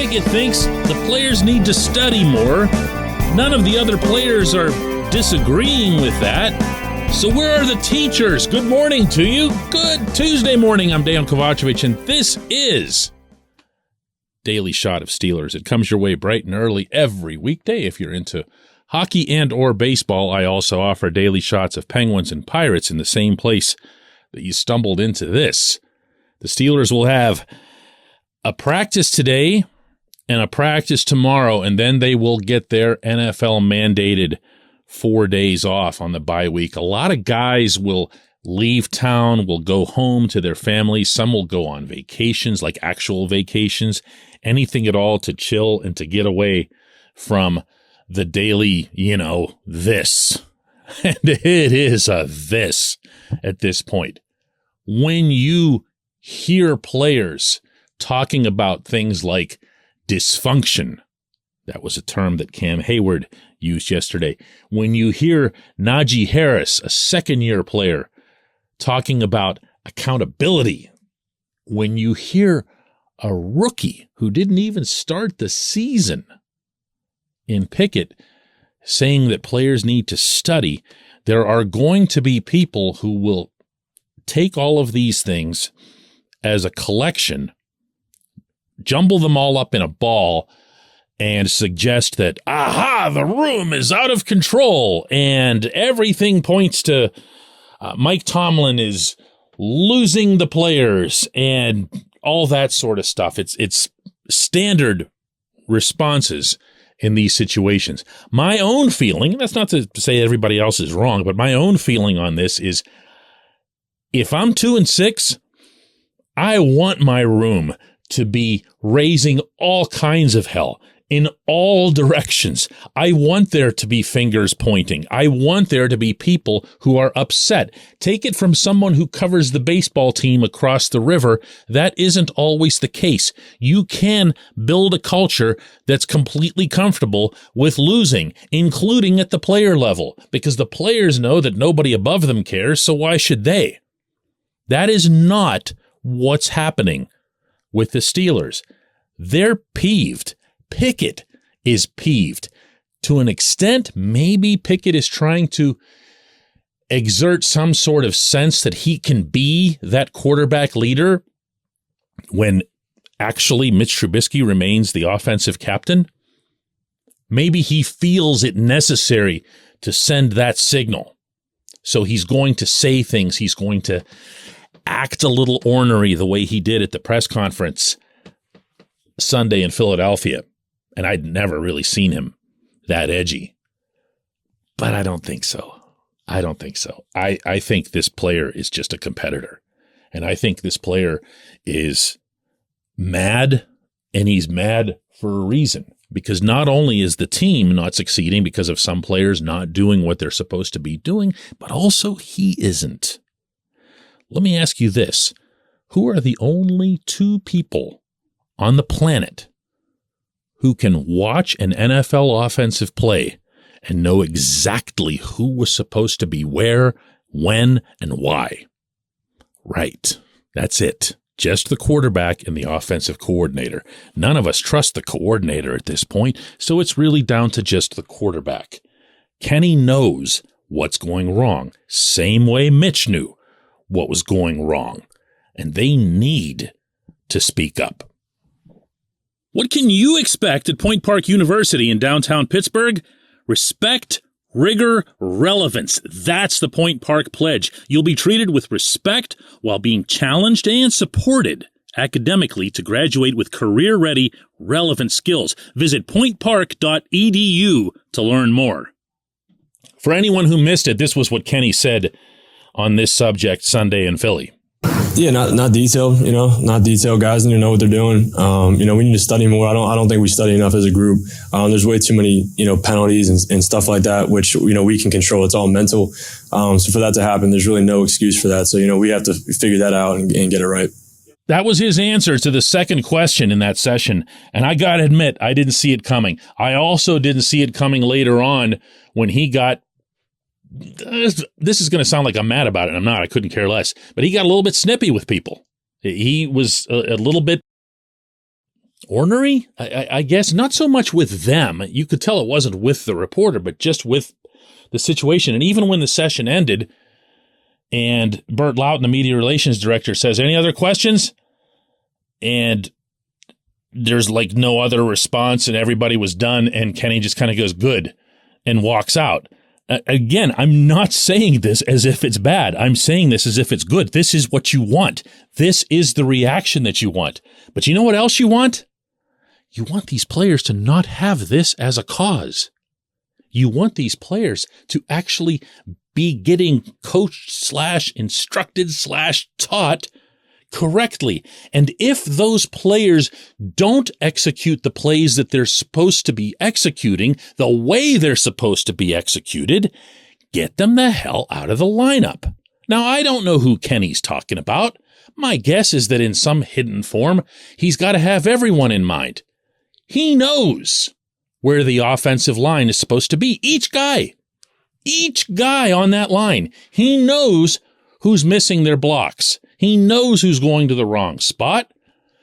Pickett thinks the players need to study more. None of the other players are disagreeing with that. So where are the teachers? Good morning to you. Good Tuesday morning. I'm Dejan Kovacevic, and this is Daily Shot of Steelers. It comes your way bright and early every weekday. If you're into hockey and or baseball, I also offer daily shots of Penguins and Pirates in the same place that you stumbled into this. The Steelers will have a practice today and a practice tomorrow, and then they will get their NFL-mandated 4 days off on the bye week. A lot of guys will leave town, will go home to their families. Some will go on vacations, like actual vacations, anything at all to chill and to get away from the daily, this. And it is a this at this point. When you hear players talking about things like dysfunction, that was a term that Cam Hayward used yesterday. When you hear Najee Harris, a second-year player, talking about accountability, when you hear a rookie who didn't even start the season in Pickett saying that players need to study, there are going to be people who will take all of these things as a collection, jumble them all up in a ball, and suggest that, the room is out of control, and everything points to Mike Tomlin is losing the players, and all that sort of stuff. It's standard responses in these situations. My own feeling, that's not to say everybody else is wrong, but my own feeling on this is, if I'm 2-6, I want my room to be raising all kinds of hell in all directions. I want there to be fingers pointing. I want there to be people who are upset. Take it from someone who covers the baseball team across the river. That isn't always the case. You can build a culture that's completely comfortable with losing, including at the player level, because the players know that nobody above them cares, so why should they? That is not what's happening with the Steelers. They're peeved. Pickett is peeved. To an extent, maybe Pickett is trying to exert some sort of sense that he can be that quarterback leader when actually Mitch Trubisky remains the offensive captain. Maybe he feels it necessary to send that signal. So he's going to say things. He's going to act a little ornery the way he did at the press conference Sunday in Philadelphia. And I'd never really seen him that edgy. But I don't think so. I think this player is just a competitor. And I think this player is mad, and he's mad for a reason. Because not only is the team not succeeding because of some players not doing what they're supposed to be doing, but also he isn't. Let me ask you this. Who are the only two people on the planet who can watch an NFL offensive play and know exactly who was supposed to be where, when, and why? Right. That's it. Just the quarterback and the offensive coordinator. None of us trust the coordinator at this point, so it's really down to just the quarterback. Kenny knows what's going wrong, same way Mitch knew what was going wrong, and they need to speak up. What can you expect at Point Park University in downtown Pittsburgh? Respect, rigor, relevance. That's the Point Park Pledge. You'll be treated with respect while being challenged and supported academically to graduate with career-ready, relevant skills. Visit pointpark.edu to learn more. For anyone who missed it, this was what Kenny said on this subject Sunday in Philly. Yeah, not detailed, not detailed. Guys need to know what they're doing. We need to study more. I don't think we study enough as a group. There's way too many, penalties and stuff like that, which, we can control. It's all mental. So for that to happen, there's really no excuse for that. So, we have to figure that out and get it right. That was his answer to the second question in that session. And I got to admit, I didn't see it coming. I also didn't see it coming later on when he got, this is going to sound like I'm mad about it. I'm not. I couldn't care less. But he got a little bit snippy with people. He was a little bit ornery, I guess. Not so much with them. You could tell it wasn't with the reporter, but just with the situation. And even when the session ended and Bert Loughton, the media relations director, says, any other questions? And there's like no other response and everybody was done. And Kenny just kind of goes, good, and walks out. Again, I'm not saying this as if it's bad. I'm saying this as if it's good. This is what you want. This is the reaction that you want. But you know what else you want? You want these players to not have this as a cause. You want these players to actually be getting coached / instructed / taught correctly. And if those players don't execute the plays that they're supposed to be executing the way they're supposed to be executed, get them the hell out of the lineup. Now, I don't know who Kenny's talking about. My guess is that in some hidden form, he's got to have everyone in mind. He knows where the offensive line is supposed to be. Each guy on that line, he knows who's missing their blocks. He knows who's going to the wrong spot.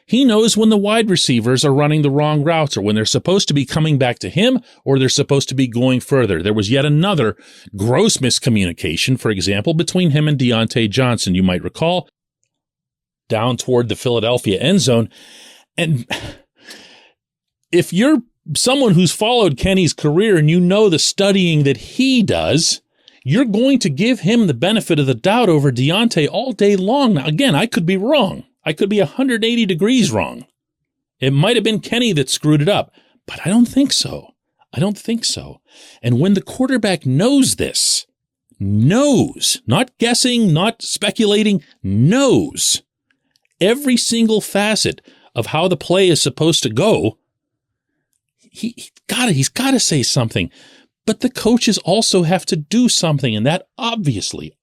He knows when the wide receivers are running the wrong routes or when they're supposed to be coming back to him or they're supposed to be going further. There was yet another gross miscommunication, for example, between him and Deontay Johnson, you might recall, down toward the Philadelphia end zone. And if you're someone who's followed Kenny's career and you know the studying that he does, you're going to give him the benefit of the doubt over Deontay all day long. Now, again, I could be wrong. I could be 180 degrees wrong. It might have been Kenny that screwed it up, but I don't think so. I don't think so. And when the quarterback knows this, knows, not guessing, not speculating, knows every single facet of how the play is supposed to go, he's got to say something. But the coaches also have to do something, and that obviously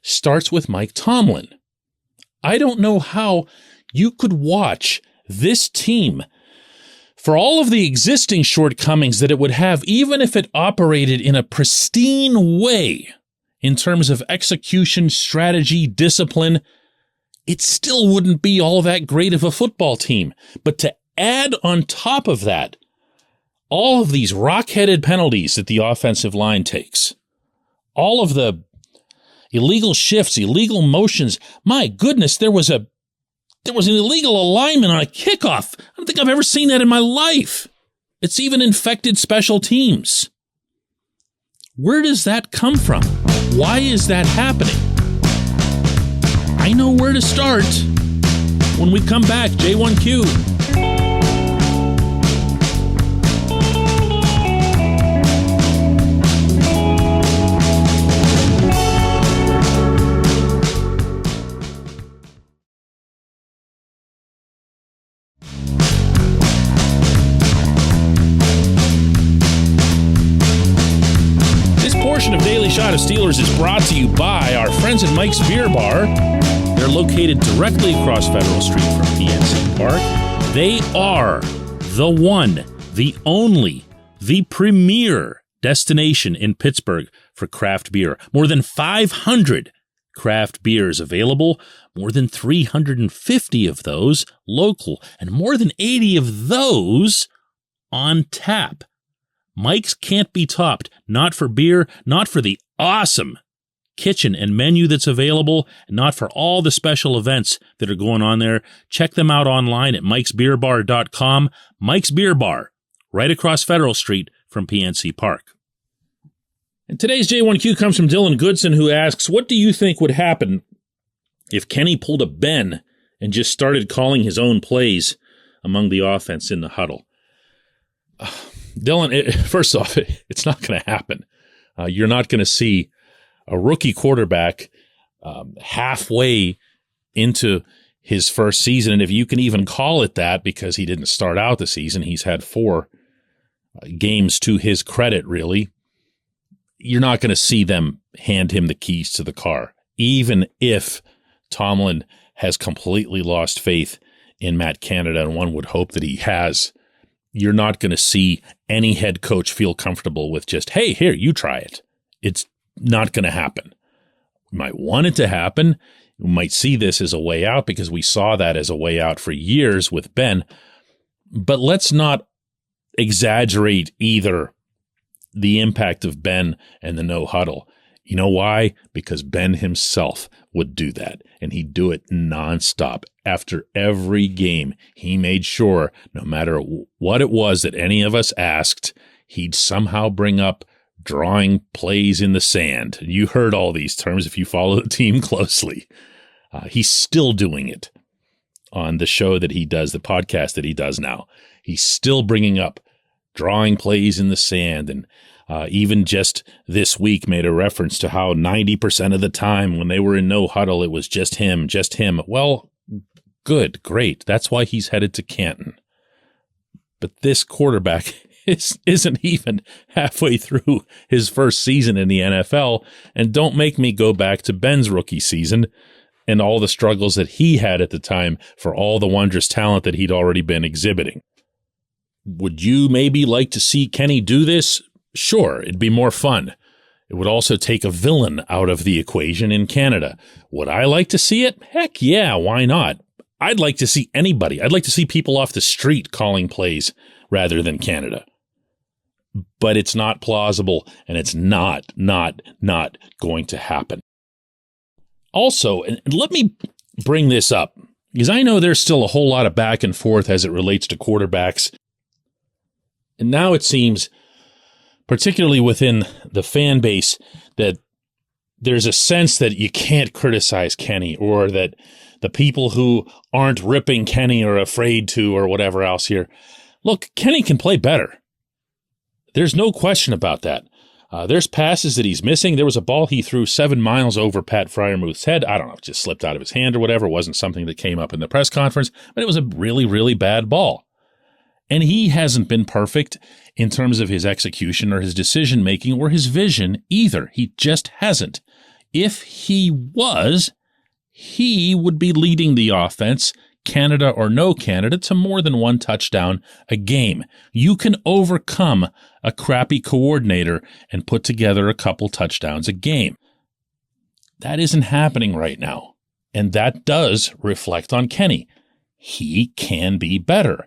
starts with Mike Tomlin. I don't know how you could watch this team, for all of the existing shortcomings that it would have, even if it operated in a pristine way in terms of execution, strategy, discipline, it still wouldn't be all that great of a football team. But to add on top of that, all of these rock-headed penalties that the offensive line takes, all of the illegal shifts, illegal motions. My goodness, there was an illegal alignment on a kickoff. I don't think I've ever seen that in my life. It's even infected special teams. Where does that come from? Why is that happening? I know where to start. When we come back, J1Q. Of Daily Shot of Steelers is brought to you by our friends at Mike's Beer Bar. They're located directly across Federal Street from PNC Park. They are the one, the only, the premier destination in Pittsburgh for craft beer. More than 500 craft beers available, more than 350 of those local, and more than 80 of those on tap. Mike's can't be topped, not for beer, not for the awesome kitchen and menu that's available, and not for all the special events that are going on there. Check them out online at mikesbeerbar.com. Mike's Beer Bar, right across Federal Street from PNC Park. And today's J1Q comes from Dylan Goodson, who asks, what do you think would happen if Kenny pulled a Ben and just started calling his own plays among the offense in the huddle? Dylan, first off, it's not going to happen. You're not going to see a rookie quarterback halfway into his first season. And if you can even call it that, because he didn't start out the season, he's had 4 games to his credit, really. You're not going to see them hand him the keys to the car, even if Tomlin has completely lost faith in Matt Canada, and one would hope that he has. You're not going to see any head coach feel comfortable with just, hey, here, you try it. It's not going to happen. You might want it to happen We might see this as a way out because we saw that as a way out for years with Ben. But let's not exaggerate either the impact of Ben and the no huddle. You know why? Because Ben himself would do that, and he'd do it nonstop. After every game, he made sure, no matter what it was that any of us asked, he'd somehow bring up drawing plays in the sand. You heard all these terms if you follow the team closely. He's still doing it on the show that he does, the podcast that he does now. He's still bringing up drawing plays in the sand, and even just this week made a reference to how 90% of the time when they were in no huddle, it was just him. Well, good, great. That's why he's headed to Canton. But this quarterback isn't even halfway through his first season in the NFL, and don't make me go back to Ben's rookie season and all the struggles that he had at the time for all the wondrous talent that he'd already been exhibiting. Would you maybe like to see Kenny do this? Sure, it'd be more fun. It would also take a villain out of the equation in Canada. Would I like to see it? Heck yeah, why not? I'd like to see anybody. I'd like to see people off the street calling plays rather than Canada. But it's not plausible, and it's not going to happen. Also, and let me bring this up, because I know there's still a whole lot of back and forth as it relates to quarterbacks. And now it seems, particularly within the fan base, that there's a sense that you can't criticize Kenny, or that the people who aren't ripping Kenny are afraid to, or whatever else here. Look, Kenny can play better. There's no question about that. There's passes that he's missing. There was a ball he threw 7 miles over Pat Freiermuth's head. I don't know, it just slipped out of his hand or whatever. It wasn't something that came up in the press conference, but it was a really, really bad ball. And he hasn't been perfect in terms of his execution or his decision-making or his vision either. He just hasn't. If he was, he would be leading the offense, Canada or no Canada, to more than one touchdown a game. You can overcome a crappy coordinator and put together a couple touchdowns a game. That isn't happening right now. And that does reflect on Kenny. He can be better.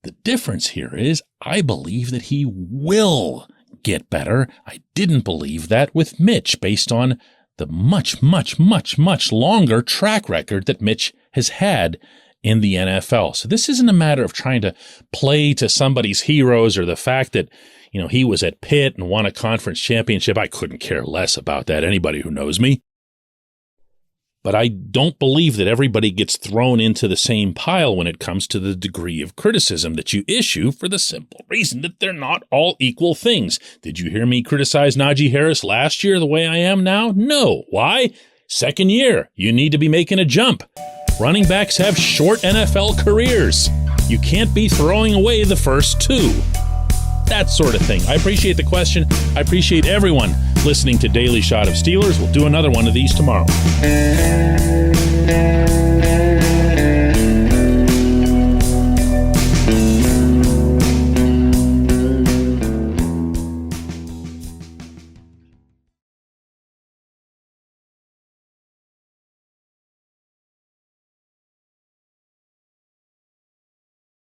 The difference here is I believe that he will get better. I didn't believe that with Mitch based on the much longer track record that Mitch has had in the NFL. So this isn't a matter of trying to play to somebody's heroes or the fact that, he was at Pitt and won a conference championship. I couldn't care less about that. Anybody who knows me. But I don't believe that everybody gets thrown into the same pile when it comes to the degree of criticism that you issue, for the simple reason that they're not all equal things. Did you hear me criticize Najee Harris last year the way I am now? No. Why? Second year. You need to be making a jump. Running backs have short NFL careers. You can't be throwing away the first two. That sort of thing. I appreciate the question. I appreciate everyone listening to Daily Shot of Steelers. We'll do another one of these tomorrow.